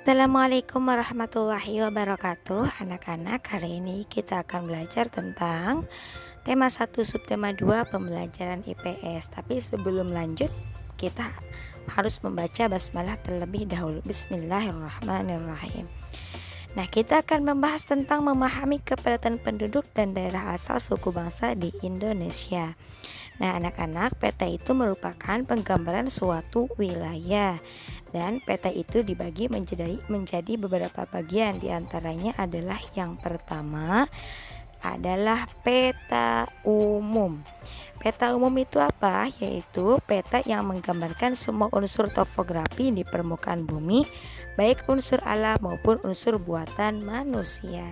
Assalamualaikum warahmatullahi wabarakatuh. Anak-anak, hari ini kita akan belajar tentang tema 1 subtema 2 pembelajaran IPS. Tapi sebelum lanjut, kita harus membaca basmalah terlebih dahulu. Bismillahirrahmanirrahim. Nah, kita akan membahas tentang memahami kepadatan penduduk dan daerah asal suku bangsa di Indonesia. Nah, anak-anak, peta itu merupakan penggambaran suatu wilayah. Dan peta itu dibagi menjadi beberapa bagian. Di antaranya adalah yang pertama adalah peta umum. Peta umum itu apa? Yaitu peta yang menggambarkan semua unsur topografi di permukaan bumi, baik unsur alam maupun unsur buatan manusia.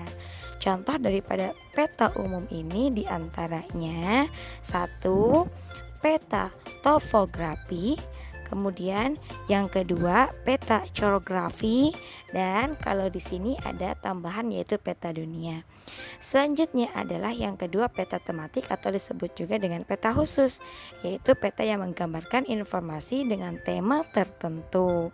Contoh daripada peta umum ini diantaranya: 1. Peta topografi. Kemudian yang kedua peta geografi, dan kalau di sini ada tambahan yaitu peta dunia. Selanjutnya adalah yang kedua peta tematik atau disebut juga dengan peta khusus, yaitu peta yang menggambarkan informasi dengan tema tertentu.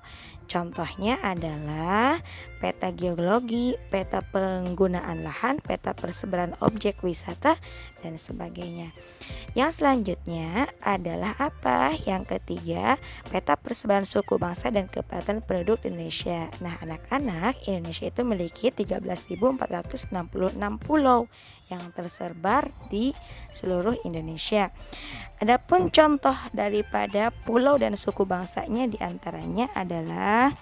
Contohnya adalah peta geologi, peta penggunaan lahan, peta persebaran objek wisata, dan sebagainya. Yang selanjutnya adalah apa? Yang ketiga, peta persebaran suku bangsa dan kepadatan penduduk Indonesia. Nah, anak-anak, Indonesia itu memiliki 13.466 pulau yang tersebar di seluruh Indonesia. Adapun contoh daripada pulau dan suku bangsanya diantaranya adalah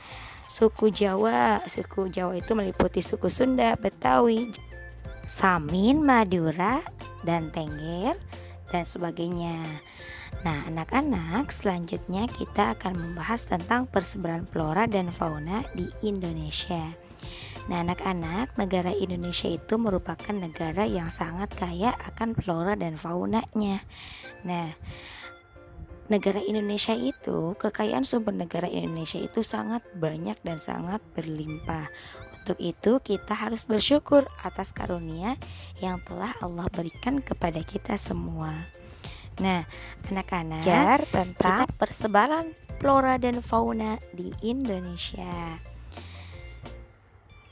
suku Jawa. Suku Jawa itu meliputi suku Sunda, Betawi, Samin, Madura, dan Tengger, dan sebagainya. Nah, anak-anak, selanjutnya kita akan membahas tentang persebaran flora dan fauna di Indonesia. Nah, anak-anak, negara Indonesia itu merupakan negara yang sangat kaya akan flora dan faunanya. Nah, negara Indonesia itu, kekayaan sumber negara Indonesia itu sangat banyak dan sangat berlimpah. Untuk itu kita harus bersyukur atas karunia yang telah Allah berikan kepada kita semua. Nah, anak-anak, tentang persebaran flora dan fauna di Indonesia.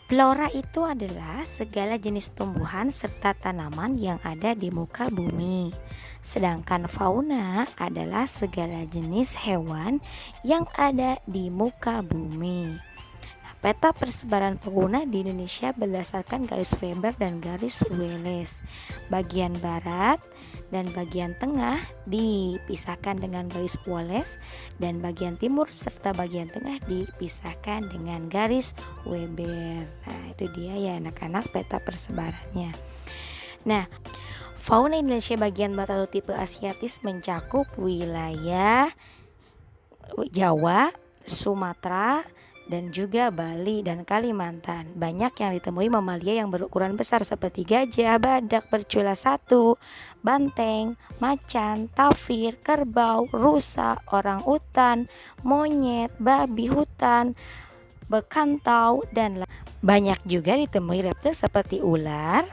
Flora itu adalah segala jenis tumbuhan serta tanaman yang ada di muka bumi. Sedangkan fauna adalah segala jenis hewan yang ada di muka bumi. Peta persebaran fauna di Indonesia berdasarkan garis Weber dan garis Wallace. Bagian barat dan bagian tengah dipisahkan dengan garis Wallace, dan bagian timur serta bagian tengah dipisahkan dengan garis Weber. Nah, itu dia ya anak-anak peta persebarannya. Nah, fauna Indonesia bagian barat atau tipe asiatis mencakup wilayah Jawa, Sumatera, dan juga Bali dan Kalimantan. Banyak yang ditemui mamalia yang berukuran besar seperti gajah, badak bercula 1, banteng, macan, tafir, kerbau, rusa, orang utan, monyet, babi hutan, bekantau, dan banyak juga ditemui reptil seperti ular,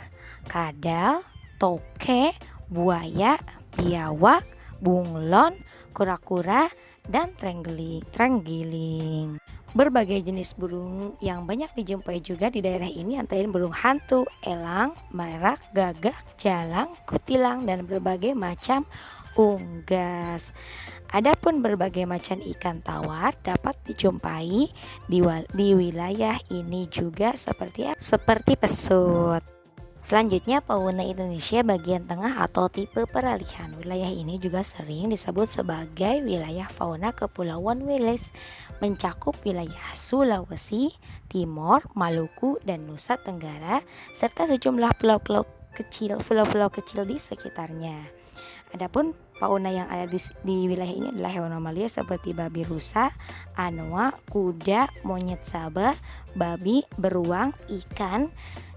kadal, toke, buaya, biawak, bunglon, kura-kura, dan terenggiling. Berbagai jenis burung yang banyak dijumpai juga di daerah ini antara burung hantu, elang, merak, gagak, jalang, kutilang, dan berbagai macam unggas. Adapun berbagai macam ikan tawar dapat dijumpai di wilayah ini juga seperti pesut. Selanjutnya, fauna Indonesia bagian tengah atau tipe peralihan. Wilayah ini juga sering disebut sebagai wilayah fauna Kepulauan Wallace, mencakup wilayah Sulawesi, Timor, Maluku, dan Nusa Tenggara, serta sejumlah pulau-pulau kecil di sekitarnya. Adapun fauna yang ada di wilayah ini adalah hewan mamalia seperti babi rusa, anoa, kuda, monyet sabah, babi, beruang,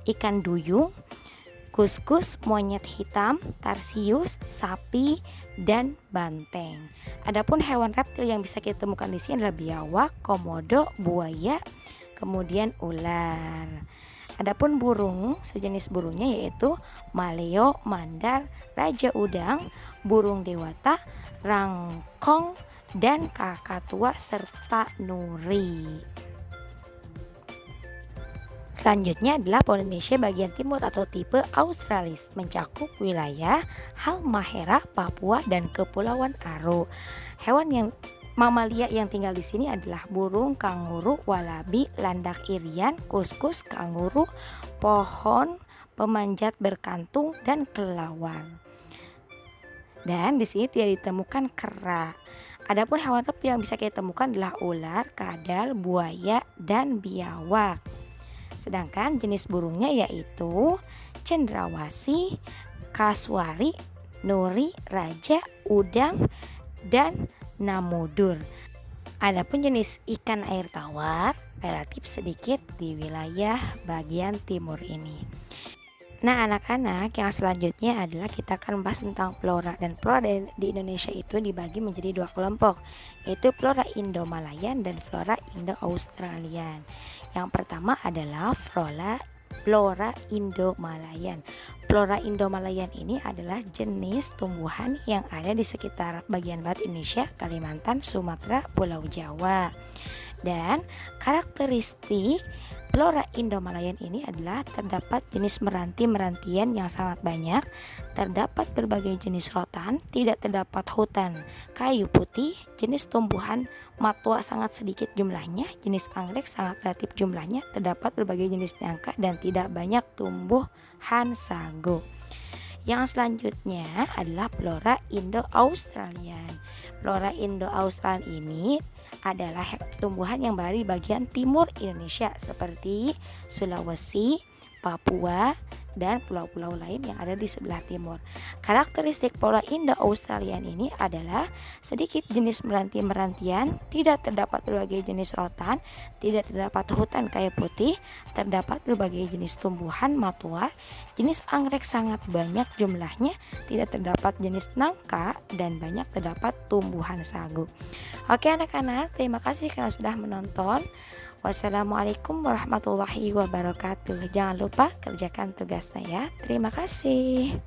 ikan duyung, kuskus, monyet hitam, tarsius, sapi, dan banteng. Adapun hewan reptil yang bisa kita temukan di sini adalah biawak, komodo, buaya, kemudian ular. Adapun burung, sejenis burungnya yaitu maleo, mandar, raja udang, burung dewata, rangkong, dan kakatua serta nuri. Selanjutnya adalah Polynesia bagian timur atau tipe Australis, mencakup wilayah Halmahera, Papua, dan Kepulauan Aru. Hewan yang mamalia yang tinggal di sini adalah burung, kanguru, walabi, landak irian, kuskus, kanguru, pohon pemanjat berkantung, dan kelawar. Dan di sini tidak ditemukan kera. Adapun hewan reptil yang bisa kita temukan adalah ular, kadal, buaya, dan biawak. Sedangkan jenis burungnya yaitu cendrawasih, kasuari, nuri, raja, udang, dan namudur. Adapun jenis ikan air tawar relatif sedikit di wilayah bagian timur ini. Nah anak-anak, yang selanjutnya adalah kita akan membahas tentang flora. Dan flora di Indonesia itu dibagi menjadi dua kelompok, yaitu flora Indo-Malayan dan flora Indo-Australian. Yang pertama adalah flora Indo-Malayan. Flora Indo-Malayan ini adalah jenis tumbuhan yang ada di sekitar bagian barat Indonesia, Kalimantan, Sumatera, Pulau Jawa. Dan karakteristik flora Indo-Malayan ini adalah terdapat jenis meranti-merantian yang sangat banyak, terdapat berbagai jenis rotan, tidak terdapat hutan kayu putih, jenis tumbuhan matua sangat sedikit jumlahnya, jenis anggrek sangat relatif jumlahnya, terdapat berbagai jenis nangka, dan tidak banyak tumbuhan sagu. Yang selanjutnya adalah flora Indo-Australian. Flora Indo-Australian ini adalah tumbuhan yang berada di bagian timur Indonesia seperti Sulawesi, Papua, dan pulau-pulau lain yang ada di sebelah timur. Karakteristik flora Indo-Australian ini adalah sedikit jenis meranti-merantian, tidak terdapat berbagai jenis rotan, tidak terdapat hutan kayu putih, terdapat berbagai jenis tumbuhan matua, jenis anggrek sangat banyak jumlahnya, tidak terdapat jenis nangka, dan banyak terdapat tumbuhan sagu. Oke anak-anak, terima kasih karena sudah menonton. Wassalamualaikum warahmatullahi wabarakatuh. Jangan lupa kerjakan tugasnya ya. Terima kasih.